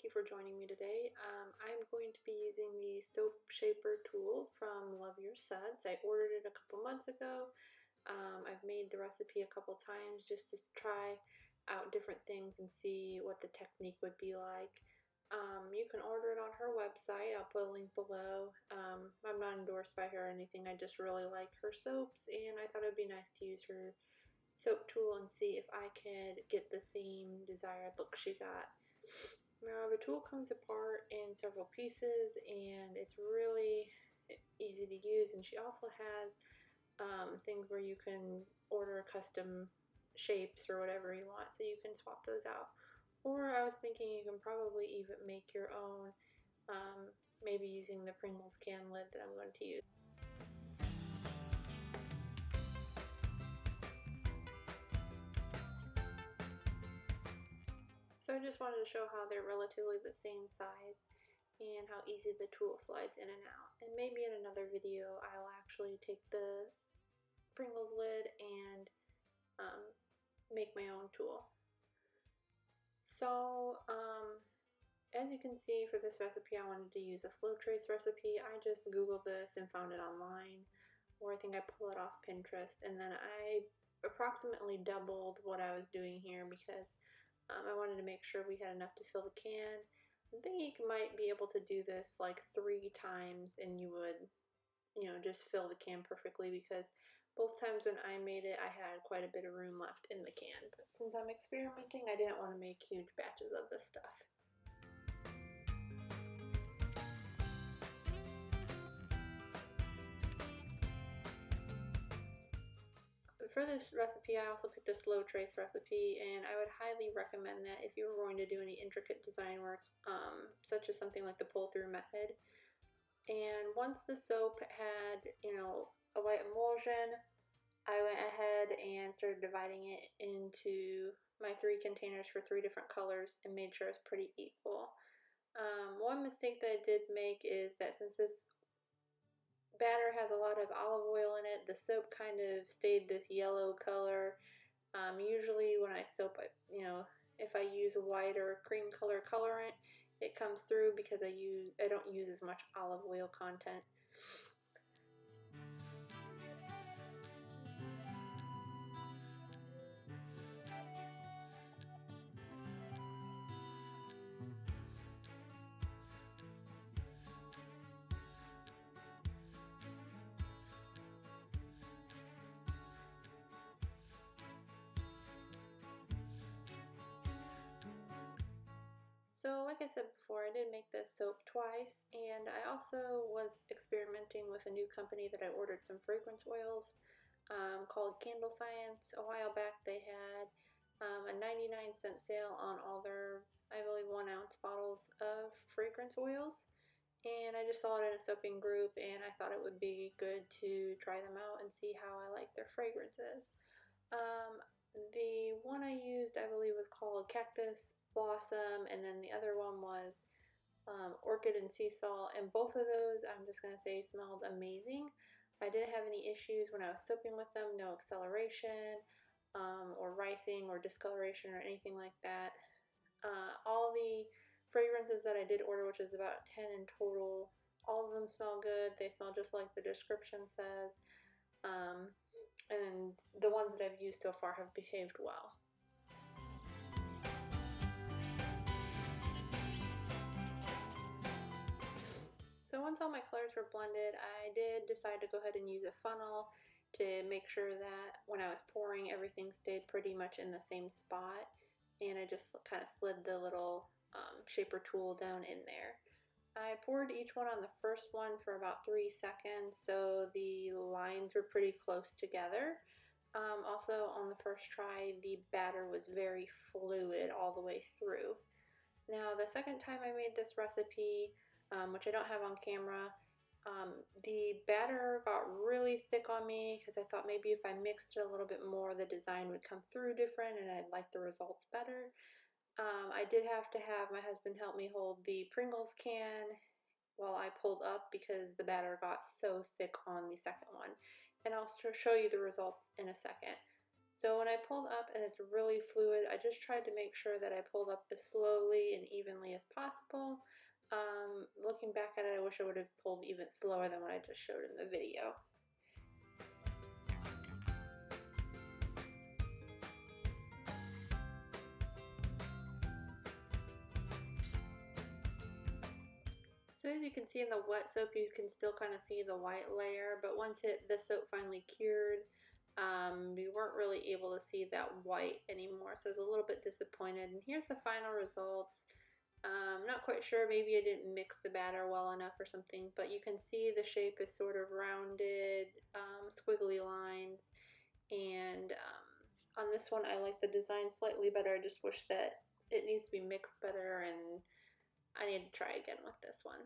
thank you for joining me today. I'm going to be using the soap shaper tool from Love Your Suds. I ordered it a couple months ago. I've made the recipe a couple times just to try out different things and see what the technique would be like. You can order it on her website. I'll put a link below. I'm not endorsed by her or anything. I just really like her soaps, and I thought it would be nice to use her soap tool and see if I could get the same desired look she got. Now the tool comes apart in several pieces and it's really easy to use, and she also has things where you can order custom shapes or whatever you want, so you can swap those out. Or I was thinking you can probably even make your own, maybe using the Pringles can lid that I'm going to use. So I just wanted to show how they're relatively the same size and how easy the tool slides in and out. And maybe in another video I'll actually take the Pringles lid and make my own tool. So as you can see, for this recipe I wanted to use a slow trace recipe. I just googled this and found it online, or I think I pulled it off Pinterest, and then I approximately doubled what I was doing here because I wanted to make sure we had enough to fill the can. I think you might be able to do this like 3 times and you would, just fill the can perfectly, because both times when I made it I had quite a bit of room left in the can. But since I'm experimenting, I didn't want to make huge batches of this stuff. For this recipe, I also picked a slow trace recipe, and I would highly recommend that if you were going to do any intricate design work, such as something like the pull-through method. And once the soap had, a light emulsion, I went ahead and started dividing it into my 3 containers for 3 different colors and made sure it's pretty equal. One mistake that I did make is that since this batter has a lot of olive oil in it, the soap kind of stayed this yellow color. Usually when I soap, if I use a white or cream color colorant, it comes through because I don't use as much olive oil content. So like I said before, I did make this soap twice, and I also was experimenting with a new company that I ordered some fragrance oils called Candle Science. A while back they had a 99-cent sale on all their, I believe, 1-ounce bottles of fragrance oils. And I just saw it in a soaping group, and I thought it would be good to try them out and see how I like their fragrances. The one I used, I believe, was called Cactus Blossom, and then the other one was Orchid and Sea Salt, and both of those, I'm just going to say, smelled amazing. I didn't have any issues when I was soaping with them, no acceleration or ricing or discoloration or anything like that. All the fragrances that I did order, which is about 10 in total, all of them smell good. They smell just like the description says. And the ones that I've used so far have behaved well. So once all my colors were blended, I did decide to go ahead and use a funnel to make sure that when I was pouring, everything stayed pretty much in the same spot. And I just kind of slid the little shaper tool down in there. I poured each one on the first one for about 3 seconds, so the lines were pretty close together. Also, on the first try, the batter was very fluid all the way through. Now, the second time I made this recipe, which I don't have on camera, the batter got really thick on me because I thought maybe if I mixed it a little bit more, the design would come through different and I'd like the results better. I did have to have my husband help me hold the Pringles can while I pulled up because the batter got so thick on the second one. And I'll show you the results in a second. So when I pulled up and it's really fluid, I just tried to make sure that I pulled up as slowly and evenly as possible. Looking back at it, I wish I would have pulled even slower than what I just showed in the video. So as you can see in the wet soap, you can still kind of see the white layer, but once the soap finally cured, we weren't really able to see that white anymore, so I was a little bit disappointed. And here's the final results. Not quite sure, maybe I didn't mix the batter well enough or something, but you can see the shape is sort of rounded, squiggly lines, and on this one I like the design slightly better. I just wish that it needs to be mixed better, and I need to try again with this one.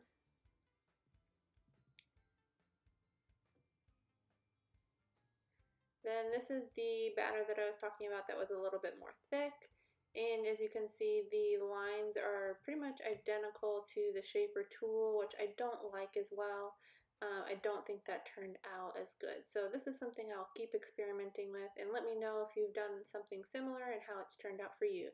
Then this is the batter that I was talking about that was a little bit more thick. And as you can see, the lines are pretty much identical to the shaper tool, which I don't like as well. I don't think that turned out as good. So this is something I'll keep experimenting with, and let me know if you've done something similar and how it's turned out for you.